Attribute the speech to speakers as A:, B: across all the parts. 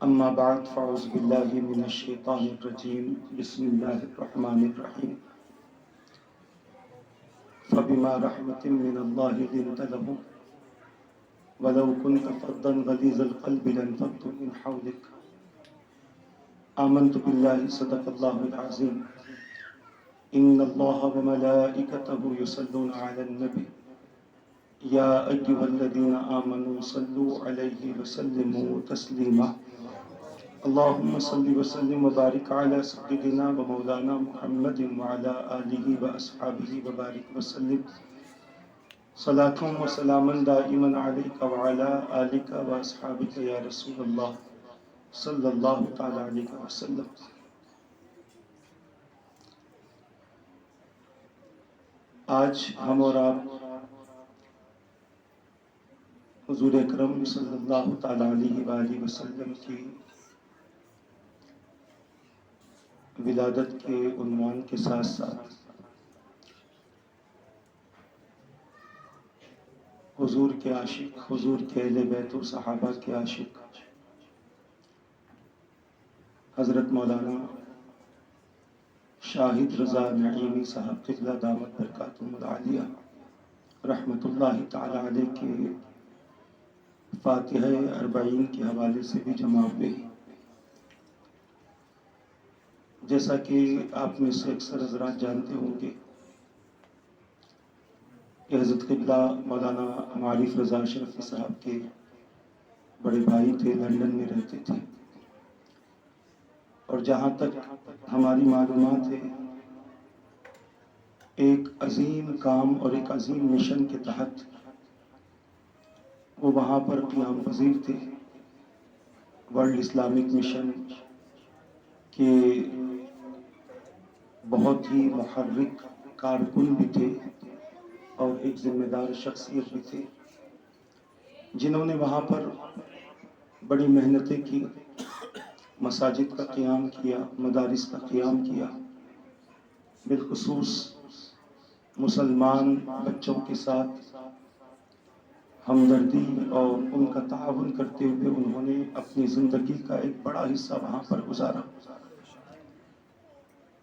A: أما بعد فأعوذ بالله من الشيطان الرجيم بسم الله الرحمن الرحيم فبما رحمة من الله لنت لهم ولو كنت فظا غليظ القلب لانفضوا من حولك آمنت بالله صدق الله العظيم إن الله وملائكته يصلون على النبي يا أيها الذين آمنوا صلوا عليه وسلموا تسليما اللهم صل وسلم وبارك على سيدنا ومولانا محمد وعلى آله وأصحابه وبارك وسلم صلاة وسلاما دائما عليك وعلى آلك وأصحابك يا رسول الله صلی اللہ تعالی علیہ وسلم۔ آج ہم اور آپ حضور اکرم صلی اللہ تعالی علیہ وآلہ وسلم کی ولادت کے عنوان کے ساتھ ساتھ حضور کے عاشق، حضور کے اہل بیت و صحابہ کے عاشق حضرت مولانا شاہد رضا نعیمی صاحب قبلہ دامت برکاتہم العالیہ رحمۃ اللہ تعالی علیہ کے فاتحہ اربعین کے حوالے سے بھی جمع ہوئے۔ جیسا کہ آپ میں سے اکثر حضرات جانتے ہوں گے کہ حضرت قبلہ مولانا معارف رضا اشرفی صاحب کے بڑے بھائی تھے، لندن میں رہتے تھے، اور جہاں تک ہماری معلومات ہے ایک عظیم کام اور ایک عظیم مشن کے تحت وہ وہاں پر قیام پذیر تھے۔ ورلڈ اسلامک مشن کے بہت ہی محرک کارکن بھی تھے اور ایک ذمہ دار شخصیت بھی تھے، جنہوں نے وہاں پر بڑی محنتیں کی، مساجد کا قیام کیا، مدارس کا قیام کیا، بالخصوص مسلمان بچوں کے ساتھ ہمدردی اور ان کا تعاون کرتے ہوئے انہوں نے اپنی زندگی کا ایک بڑا حصہ وہاں پر گزارا۔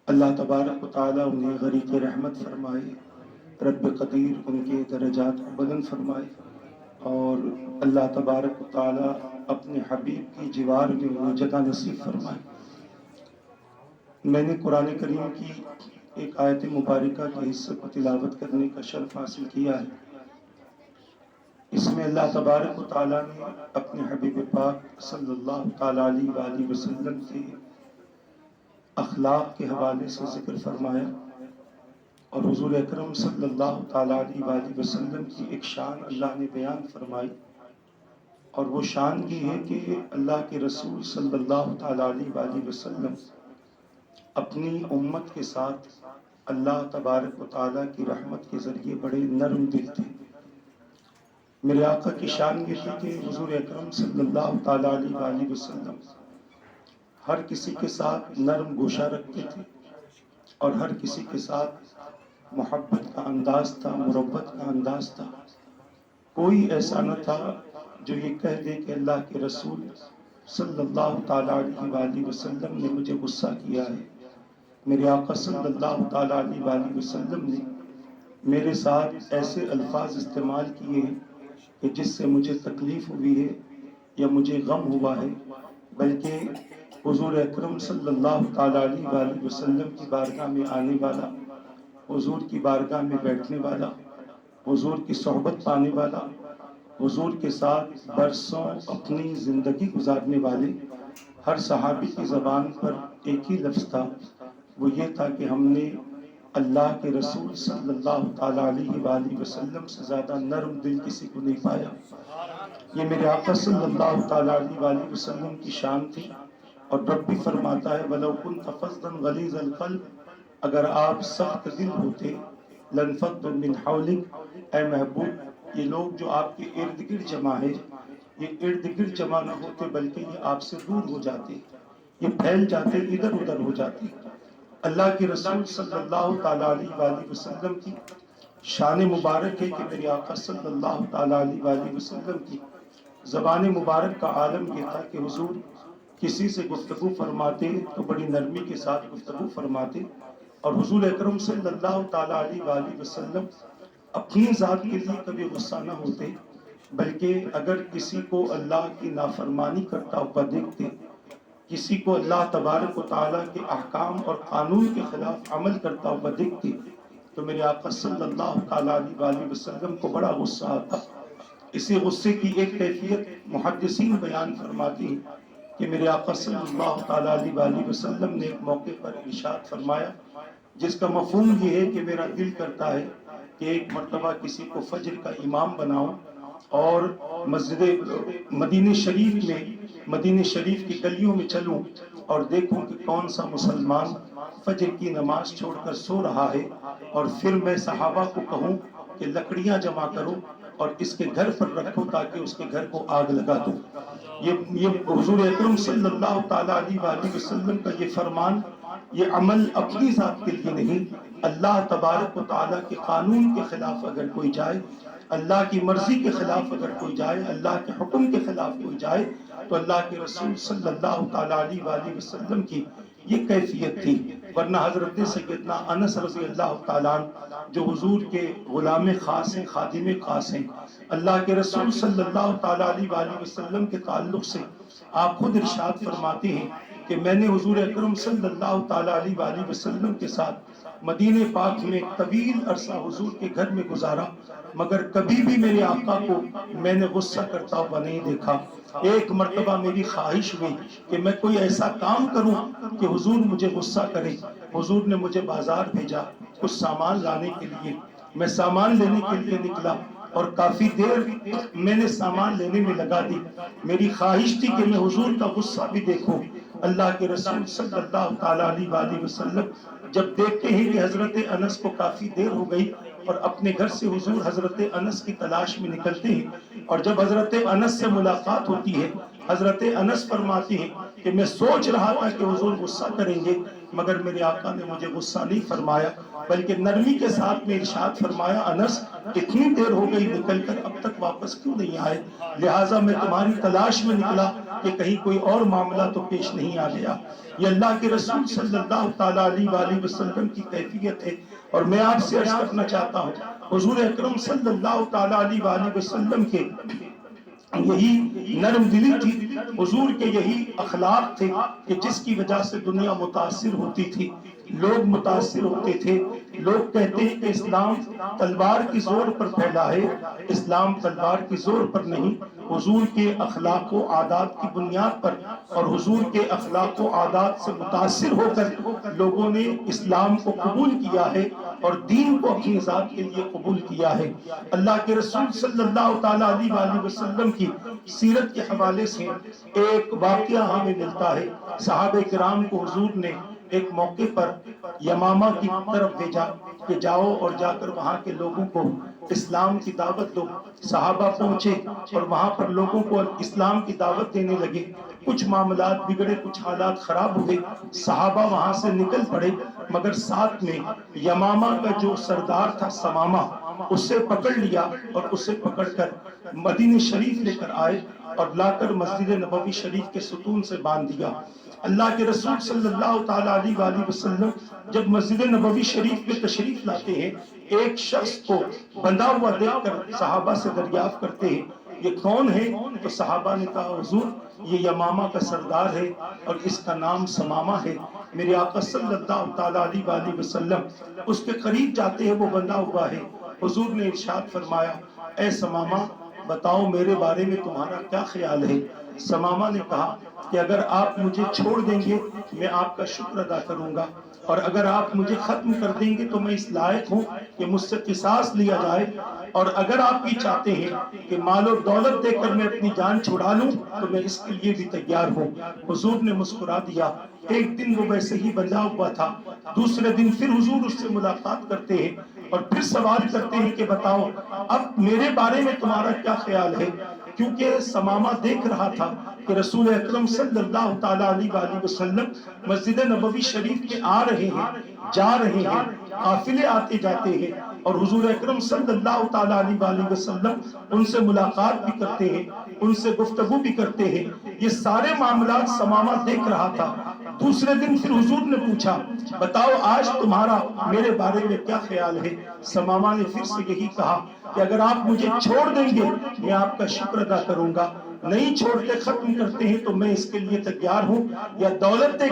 A: اللہ تبارک و تعالیٰ انہیں غریق رحمت فرمائے، رب قدیر ان کے درجات کو بلند فرمائے، اور اللہ تبارک و تعالیٰ اپنے حبیب کی جوار میں انہیں جگہ نصیب فرمائے۔ میں نے قرآن کریم کی ایک آیت مبارکہ کے حصے کو تلاوت کرنے کا شرف حاصل کیا ہے۔ اس میں اللہ تبارک و تعالیٰ نے اپنے حبیب پاک صلی اللہ تعالیٰ علیہ وآلہ وسلم کے اخلاق کے حوالے سے ذکر فرمایا، اور حضور اکرم صلی اللہ تعالیٰ علیہ وآلہ وسلم کی ایک شان اللہ نے بیان فرمائی، اور وہ شان یہ ہے کہ اللہ کے رسول صلی اللہ تعالیٰ علیہ وآلہ وسلم اپنی امت کے ساتھ اللہ تبارک و تعالیٰ کی رحمت کے ذریعے بڑے نرم دل تھے۔ میرے آقا کی شان یہ تھی کہ حضور اکرم صلی اللہ تعالیٰ علیہ وآلہ وسلم ہر کسی کے ساتھ نرم گوشہ رکھتے تھے، اور ہر کسی کے ساتھ محبت کا انداز تھا، مروت کا انداز تھا۔ کوئی ایسا نہ تھا جو یہ کہہ دے کہ اللہ کے رسول صلی اللہ تعالیٰ علیہ وآلہ وسلم نے مجھے غصہ کیا ہے۔ میرے آقا صلی اللہ تعالیٰ علیہ وآلہ وسلم نے میرے ساتھ ایسے الفاظ استعمال کیے ہیں کہ جس سے مجھے تکلیف ہوئی ہے یا مجھے غم ہوا ہے، بلکہ حضور اکرم صلی اللہ تعالیٰ علیہ وآلہ وسلم کی بارگاہ میں آنے والا، حضور کی بارگاہ میں بیٹھنے والا، حضور کی صحبت پانے والا، حضور کے ساتھ برسوں اپنی زندگی گزارنے والے ہر صحابی کی زبان پر ایک ہی لفظ تھا، وہ یہ تھا کہ ہم نے اللہ کے رسول صلی اللہ تعالیٰ علیہ وآلہ وسلم سے زیادہ نرم دل کسی کو نہیں پایا۔ یہ میرے آقا صلی اللہ تعالیٰ علیہ وآلہ وسلم کی شان تھی، اور رب بھی فرماتا ہے وَلَوْ كُنْتَ فَظًّا غَلِيظَ الْقَلْبِ، اگر آپ سخت دل ہوتے، لَانفَضُّوا مِنْ حَوْلِكَ، اے محبوب یہ لوگ جو آپ کے ارد گرد جمع ہے، یہ ارد گرد جمع نہ ہوتے بلکہ یہ آپ سے دور ہو جاتے، یہ پھیل جاتے، ادھر ادھر ہو جاتے۔ اللہ کے رسول صلی اللہ تعالیٰ علیہ وآلہ وسلم کی شان مبارک ہے کہ میرے آقا صلی اللہ تعالیٰ علیہ وآلہ وسلم کی زبان مبارک کا عالم یہ تھا کہ حضور کسی سے گفتگو فرماتے تو بڑی نرمی کے ساتھ گفتگو فرماتے، اور حضور اکرم صلی اللہ تعالیٰ علیہ وآلہ وسلم اپنی ذات کے لیے کبھی غصہ نہ ہوتے، بلکہ اگر کسی کو اللہ کی نافرمانی کرتا ہوا دیکھتے، کسی کو اللہ تبارک و تعالیٰ کے احکام اور قانون کے خلاف عمل کرتا ہوا دیکھتے، تو میرے آقا صلی اللہ تعالیٰ علیہ وآلہ وسلم کو بڑا غصہ آتا۔ اسی غصے کی ایک کیفیت محدثین بیان فرماتے ہیں کہ میرے آقا صلی اللہ تعالیٰ علیہ وآلہ وسلم نے ایک موقع پر ارشاد فرمایا، جس کا مفہوم یہ ہے کہ میرا دل کرتا ہے کہ ایک مرتبہ کسی کو فجر کا امام بناؤں اور مسجد مدینہ شریف میں، مدینہ شریف کی گلیوں میں چلوں اور دیکھوں کہ کون سا مسلمان فجر کی نماز چھوڑ کر سو رہا ہے، اور پھر میں صحابہ کو کہوں کہ لکڑیاں جمع کرو اور اس کے گھر پر رکھو تاکہ اس کے گھر کو آگ لگا دو۔ یہ حضور اکرم صلی اللہ تعالیٰ علیہ وآلہ وسلم کا یہ فرمان، یہ عمل اپنی ذات کے لیے نہیں، اللہ تبارک و تعالیٰ کے قانون کے خلاف اگر کوئی جائے، اللہ کی مرضی کے خلاف اگر کوئی جائے، اللہ کے حکم کے خلاف کوئی جائے، تو اللہ کے رسول صلی اللہ تعالیٰ علیہ وآلہ وسلم کی یہ کیفیت تھی۔ ورنہ حضرت سیدنا انس رضی اللہ تعالیٰ عنہ جو حضور کے غلام خاص ہیں، خادم خاص ہیں، اللہ کے رسول صلی اللہ تعالیٰ علیہ وآلہ وسلم کے تعلق سے آپ خود ارشاد فرماتے ہیں کہ میں نے حضور اکرم صلی اللہ تعالیٰ علیہ وآلہ وسلم کے ساتھ مدینہ پاک میں طویل عرصہ حضور کے گھر میں گزارا، مگر کبھی بھی میرے آقا کو میں نے غصہ کرتا ہوا نہیں دیکھا۔ ایک مرتبہ میری خواہش ہوئی کہ میں کوئی ایسا کام کروں کہ حضور مجھے غصہ کرے۔ حضور نے مجھے بازار بھیجا کچھ سامان لانے کے لیے، میں سامان لینے کے لیے نکلا اور کافی دیر میں نے سامان لینے میں لگا دی۔ میری خواہش تھی کہ میں حضور کا غصہ بھی دیکھوں۔ اللہ کے رسول صلی اللہ تعالیٰ علیہ وآلہ وسلم جب دیکھتے ہیں کہ حضرت انس کو کافی دیر ہو گئی اور اپنے گھر سے حضور حضرت انس کی تلاش میں نکلتے ہیں، اور جب حضرت انس سے ملاقات ہوتی ہے، حضرت انس فرماتے ہیں کہ میں سوچ رہا تھا کہ حضور غصہ کریں گے، مگر میرے آقا نے مجھے غصہ نہیں فرمایا، بلکہ نرمی کے ساتھ میں ارشاد فرمایا، انس اتنی دیر ہو گئی نکل کر اب تک واپس کیوں نہیں آئے؟ لہٰذا میں تمہاری تلاش میں نکلا کہ کہیں کوئی اور معاملہ تو پیش نہیں آ گیا۔ یہ اللہ کے رسول صلی اللہ تعالیٰ علیہ وآلہ وسلم کی کیفیت ہے۔ اور میں آپ سے عرض کرنا چاہتا ہوں، حضور اکرم صلی اللہ تعالیٰ علیہ وآلہ وسلم کے یہی نرم دلی تھی، حضور کے یہی اخلاق تھے کہ جس کی وجہ سے دنیا متاثر ہوتی تھی، لوگ متاثر ہوتے تھے۔ لوگ کہتے ہیں کہ اسلام تلوار کی زور پر پھیلا ہے، اسلام تلوار کی زور پر نہیں، حضور کے اخلاق و عادات کی بنیاد پر اور حضور کے اخلاق و عادات سے متاثر ہو کر لوگوں نے اسلام کو قبول کیا ہے اور دین کو اپنی ذات کے لیے قبول کیا ہے۔ اللہ کے رسول صلی اللہ تعالیٰ علیہ وآلہ وسلم کی سیرت کے حوالے سے ایک واقعہ ہمیں ملتا ہے۔ صحابہ کرام کو حضور نے ایک موقع پر یمامہ کی طرف بھیجا کہ جاؤ اور جا کر وہاں کے لوگوں کو اسلام کی دعوت دو۔ صحابہ پہنچے اور وہاں پر لوگوں کو اسلام کی دعوت دینے لگے۔ کچھ معاملات بگڑے، کچھ حالات خراب ہوئے، صحابہ وہاں سے نکل پڑے، مگر ساتھ میں یمامہ کا جو سردار تھا سمامہ، اسے پکڑ لیا اور اسے پکڑ کر مدینہ شریف لے کر آئے اور لا کر مسجد نبوی شریف کے ستون سے باندھ دیا۔ اللہ کے رسول صلی اللہ تعالیٰ علیہ وآلہ وسلم جب مسجد نبوی شریف میں تشریف لاتے ہیں، ایک شخص کو بندھا ہوا دیکھ کر صحابہ سے دریافت کرتے ہیں یہ کون ہے؟ تو صحابہ نے کہا حضور یہ یمامہ کا سردار ہے اور اس کا نام سمامہ ہے۔ میرے آقا صلی اللہ تعالیٰ علیہ وآلہ وسلم اس کے قریب جاتے ہیں، وہ بندھا ہوا ہے۔ حضور نے ارشاد فرمایا اے سمامہ بتاؤ میرے بارے میں تمہارا کیا خیال ہے؟ سمامہ نے کہا کہ اگر آپ مجھے چھوڑ دیں گے میں آپ کا شکر ادا کروں گا، اور اگر آپ مجھے ختم کر دیں گے تو میں اس لائق ہوں کہ مجھ سے قصاص لیا جائے، اور اگر آپ یہ چاہتے ہیں کہ مال و دولت دے کر میں اپنی جان چھڑا لوں تو میں اس کے لیے بھی تیار ہوں۔ حضور نے مسکرا دیا۔ ایک دن وہ ویسے ہی بندھا ہوا تھا، دوسرے دن پھر حضور اس سے ملاقات کرتے ہیں اور پھر سوال کرتے ہیں کہ بتاؤ اب میرے بارے میں تمہارا کیا خیال ہے؟ کیونکہ سمامہ دیکھ رہا تھا کہ رسول اکرم صلی اللہ تعالیٰ علیہ وآلہ وسلم مسجد نبوی شریف میں آ رہے ہیں، جا رہے ہیں، قافلے آتے جاتے ہیں، اور حضور اکرم صلی اللہ تعالیٰ علیہ وسلم ان سے ملاقات بھی کرتے ہیں، ان سے گفتگو بھی کرتے ہیں. یہ سارے معاملات ثمامہ دیکھ رہا تھا. دوسرے دن پھر حضور نے پوچھا بتاؤ آج تمہارا میرے بارے میں کیا خیال ہے؟ ثمامہ نے پھر سے یہی کہا کہ اگر آپ مجھے چھوڑ دیں گے میں آپ کا شکر ادا کروں گا، نہیں چھوڑتے ختم کرتے ہیں تو میں اس کے لیے تیار ہوں، یا دولت لے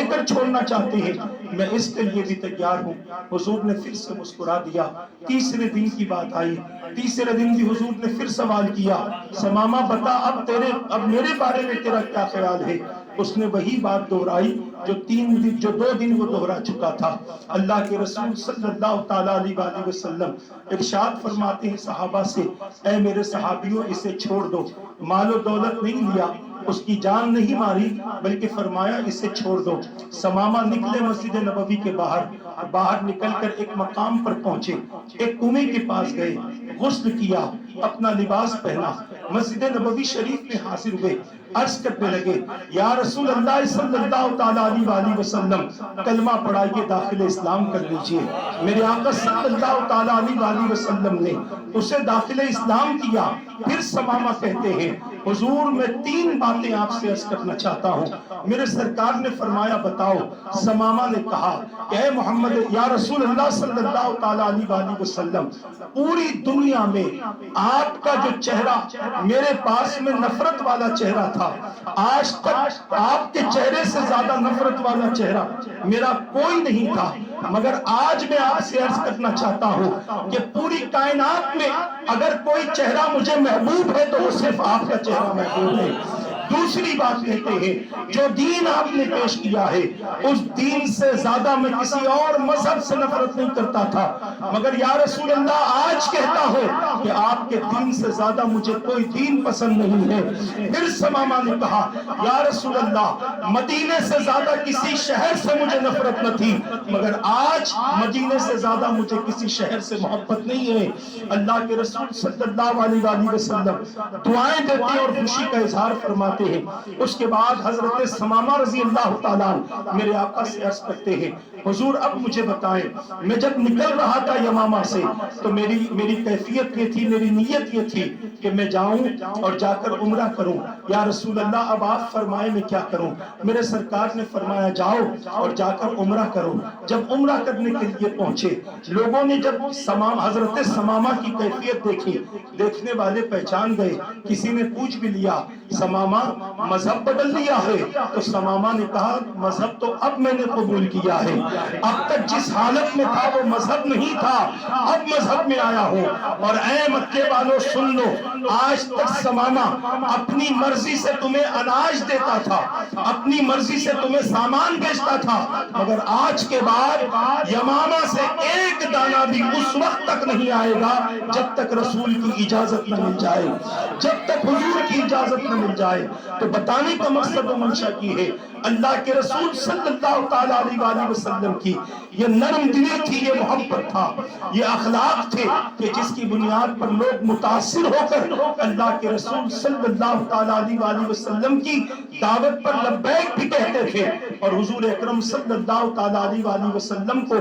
A: کر چھوڑنا چاہتے ہیں میں اس کے لیے بھی تیار ہوں. حضور نے پھر سے مسکرا دیا. تیسرے دن کی بات آئی. تیسرے دن بھی حضور نے پھر سوال کیا ثمامہ بتا اب میرے بارے میں تیرا کیا خیال ہے؟ اس نے وہی بات دہرائی جو 2 دن وہ دہرا چکا تھا. اللہ کے رسول صلی اللہ تعالیٰ علیہ وسلم ارشاد فرماتے ہیں صحابہ سے اے میرے صحابیوں اسے چھوڑ دو. مال و دولت نہیں لیا، اس کی جان نہیں ماری، بلکہ فرمایا اسے چھوڑ دو. ثمامہ نکلے مسجد نبوی کے باہر نکل کر ایک مقام پر پہنچے، ایک کنویں کے پاس گئے، غسل کیا، اپنا لباس پہنا، مسجد نبوی شریف میں حاضر ہوئے، عرض کرنے لگے یا رسول اللہ صلی اللہ تعالیٰ علیہ وسلم کلمہ پڑھائیے، داخل اسلام کر لیجئے. میرے آقا صلی اللہ تعالیٰ علیہ وسلم نے اسے داخل اسلام کیا. پھر ثمامہ کہتے ہیں حضور میں 3 باتیں آپ سے عرض کرنا چاہتا ہوں. میرے سرکار نے فرمایا بتاؤ. ثمامہ نے کہا کہ اے محمد یا رسول اللہ صلی اللہ تعالیٰ علیہ وسلم پوری دنیا میں آپ کا جو چہرہ میرے پاس میں نفرت والا چہرہ تھا، آج تک آپ کے چہرے سے زیادہ نفرت والا چہرہ میرا کوئی نہیں تھا، مگر آج میں آپ سے عرض کرنا چاہتا ہوں کہ پوری کائنات میں اگر کوئی چہرہ مجھے محبوب ہے تو وہ صرف آپ کا چہرہ محبوب ہے. دوسری بات کہتے ہیں جو دین آپ نے پیش کیا ہے اس دین سے زیادہ میں کسی اور مذہب سے نفرت نہیں کرتا تھا، مگر یا رسول اللہ آج کہتا ہوں کہ آپ کے دین سے زیادہ مجھے کوئی دین پسند نہیں ہے. پھر ثمامہ نے کہا یا رسول اللہ مدینے سے زیادہ کسی شہر سے مجھے نفرت نہ تھی، مگر آج مدینے سے زیادہ مجھے کسی شہر سے محبت نہیں ہے. اللہ کے رسول صلی اللہ علیہ وسلم دعائیں دیتے اور خوشی کا اظہار فرماتے ہیں. اس کے بعد حضرت ثمامہ رضی اللہ تعالیٰ میرے آقا سے عرض کرتے ہیں حضور اب مجھے بتائیں میں جب نکل رہا تھا یمامہ سے تو میری کیفیت یہ تھی، میری نیت یہ تھی کہ میں جاؤں اور جا کر عمرہ کروں. یا رسول اللہ اب آپ فرمائیں میں کیا کروں؟ میرے سرکار نے فرمایا جاؤ اور جا کر عمرہ کرو. جب عمرہ کرنے کے لیے پہنچے لوگوں نے جب حضرت ثمامہ کی کیفیت دیکھی، دیکھنے والے پہچان گئے. کسی نے پوچھ بھی لیا ثمامہ مذہب بدل لیا ہے؟ تو ثمامہ نے کہا مذہب تو اب میں نے قبول کیا ہے، اب تک جس حالت میں تھا وہ مذہب نہیں تھا، اب مذہب میں آیا ہوں. اور اے مکے والوں سن لو، آج تک ثمامہ اپنی مرضی سے تمہیں اناج دیتا تھا، اپنی مرضی سے تمہیں سامان بیچتا تھا، مگر آج کے بعد یمامہ سے ایک دانہ بھی اس وقت تک نہیں آئے گا جب تک رسول کی اجازت نہ مل جائے، جب تک حضور کی اجازت نہ مل جائے. تو بتانے کا مقصد و منشا کی ہے اللہ کے رسول صلی اللہ تعالیٰ علیہ وسلم کی یہ نرم دلی تھی، یہ محبت تھا، یہ اخلاق تھے کہ جس کی بنیاد پر لوگ متاثر ہو کر اللہ کے رسول صلی اللہ تعالیٰ علیہ وسلم کی دعوت پر لبیک بھی کہتے تھے اور حضور اکرم صلی اللہ تعالیٰ علیہ وسلم کو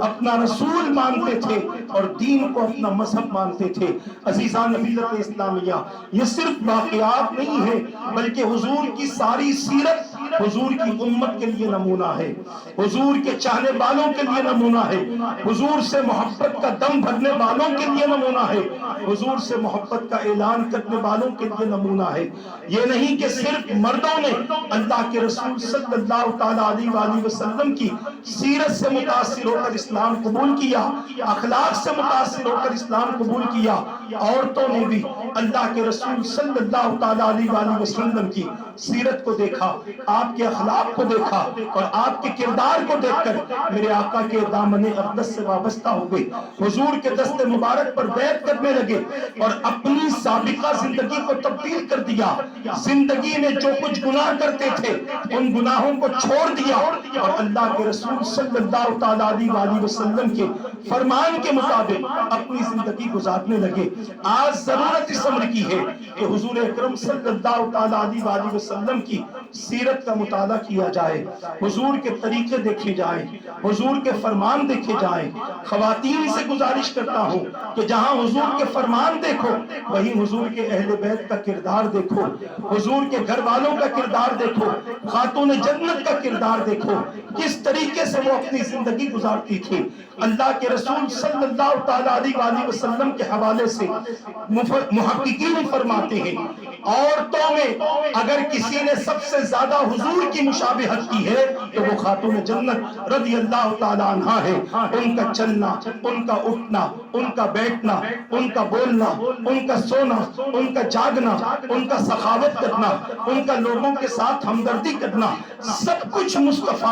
A: اپنا رسول مانتے تھے اور دین کو اپنا مذہب مانتے تھے. عزیزان ملت اسلامیہ یہ صرف واقعات نہیں ہے بلکہ حضور کی ساری سیرت حضور کی امت کے لیے نمونہ ہے، حضور کے چاہنے والوں کے لیے نمونہ ہے، حضور سے محبت کا دم بھرنے والوں کے لیے نمونہ ہے، حضور سے محبت کا اعلان کرنے والوں کے لیے نمونہ ہے. یہ نہیں کہ صرف مردوں نے اللہ کے رسول صلی اللہ تعالیٰ علیہ وسلم کی سیرت سے متاثر ہو کر اسلام قبول کیا، اخلاق سے متاثر ہو کر اسلام قبول کیا، عورتوں نے بھی اللہ کے رسول صلی اللہ تعالیٰ علیہ وسلم کی سیرت کو دیکھا، آپ کے اخلاق کو دیکھا اور آپ کے کردار کو دیکھ کر میرے آقا کے دامن اقدس سے وابستہ ہو گئے، حضور کے دست مبارک پر بیعت کرنے لگے اور اپنی سابقہ زندگی کو تبدیل کر دیا. زندگی میں جو کچھ گناہ کرتے تھے ان گناہوں کو چھوڑ دیا اور اللہ کے رسول صلی اللہ تعالیٰ علیہ وسلم کے فرمان کے مطابق اپنی زندگی گزارنے لگے. آج ضرورت اس امر کی ہے کہ حضور اکرم صلی اللہ تعالیٰ علیہ وسلم کی سیرت کا مطالعہ کیا جائے، حضور کے طریقے دیکھے جائیں، حضور کے فرمان دیکھے جائیں۔ خواتین سے گزارش کرتا ہوں کہ جہاں حضور کے فرمان دیکھو وہیں حضور کے اہل بیت کا کردار دیکھو، حضور کے گھر والوں کا کردار دیکھو، خاتون جنت کا کردار دیکھو، کس طریقے سے وہ اپنی زندگی گزارتی تھی۔ اللہ کے رسول صلی اللہ تعالیٰ علیہ وسلم کے حوالے سے محققین فرماتے ہیں عورتوں میں اگر کسی نے سب سے زیادہ حضور کی مشابہت کی ہے تو وہ خاتون جنت رضی اللہ تعالیٰ عنہ ہے۔ ان کا چلنا، ان کا اٹھنا، ان کا بیٹھنا، ان کا بولنا، ان کا سونا، ان کا جاگنا، ان کا سخاوت کرنا، ان کا لوگوں کے ساتھ ہمدردی کرنا، سب کچھ مصطفیٰ